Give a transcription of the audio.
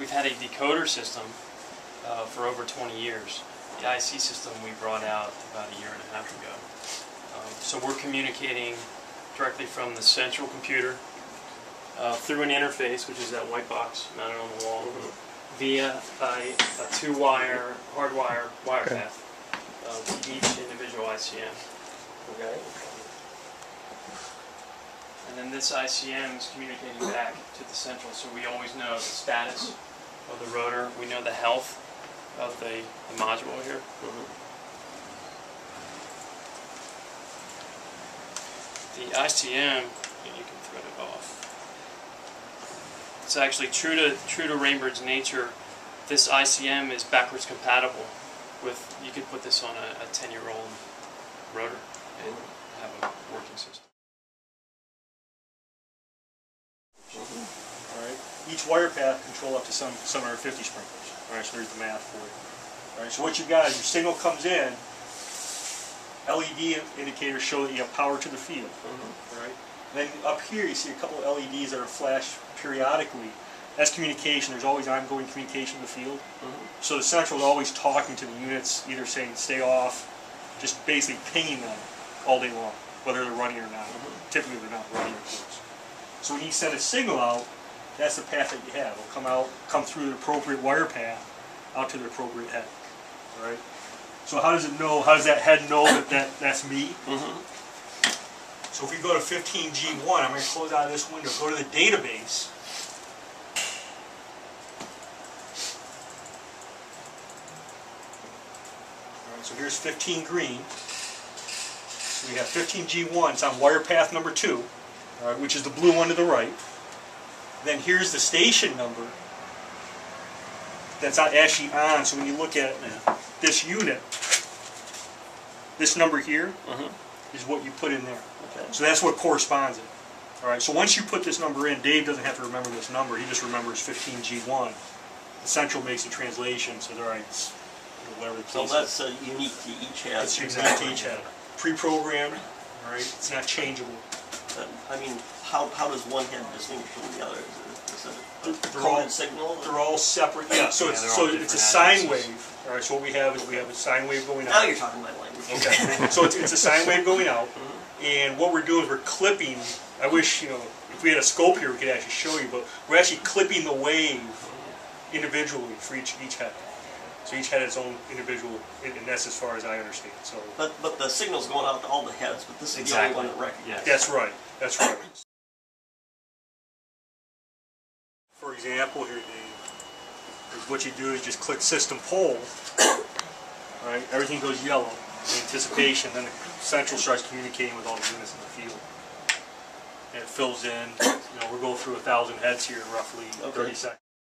we've had a decoder system for over 20 years. The IC system we brought out about a year and a half ago. So we're communicating directly from the central computer through an interface, which is that white box mounted on the wall, via a two-wire, hardwire wire path to each individual ICM. Okay. And then this ICM is communicating back to the central, so we always know the status of the rotor. We know the health of the module here. The ICM, and you can thread it off. It's actually true to Rainbird's nature. This ICM is backwards compatible with. You could put this on a 10-year-old rotor and have a working system. Alright. Each wire path control up to 750 sprinklers. Alright, so there's the math for it. Alright, so what you got is your signal comes in, LED indicators show that you have power to the field. Right? Then up here you see a couple of LEDs that are flashed periodically. That's communication. There's always ongoing communication in the field. So the central is always talking to the units, either saying stay off, just basically pinging them all day long, whether they're running or not. Typically they're not running, of course. So when you send a signal out, that's the path that you have. It'll come through the appropriate wire path out to the appropriate head. All right. So how does it know? How does that head know that's me? So if we go to 15G1, I'm going to close out of this window. Go to the database. All right. So here's 15 green. So we have 15G1. It's on wire path number 2. All right, which is the blue one to the right. Then here's the station number that's not actually on. So when you look at this unit, this number here is what you put in there. Okay. So that's what corresponds it. All right. So once you put this number in, Dave doesn't have to remember this number. He just remembers 15G1. The central makes the translation. So all right, it's, whatever the case So that's unique to each head. It's unique to each head. Pre-programmed. All right. It's not changeable. I mean, how does one head distinguish from the other? Is it a they're coded all, signal? They're all separate. Yeah. So it's a sine wave. All right. So what we have is a sine wave going out. Now you're talking my language. Okay. So it's a sine wave going out, and what we're doing is we're clipping. I wish if we had a scope here we could actually show you, but we're actually clipping the wave individually for each head. So each head has its own individual, and that's as far as I understand. So. But the signal's going out to all the heads, but this is the only one that recognizes. That's right. That's right. For example, here, Dave, what you do is just click System Poll. Right, everything goes yellow in anticipation. Then the central starts communicating with all the units in the field, and it fills in. We'll go through 1,000 heads here in roughly 30 seconds.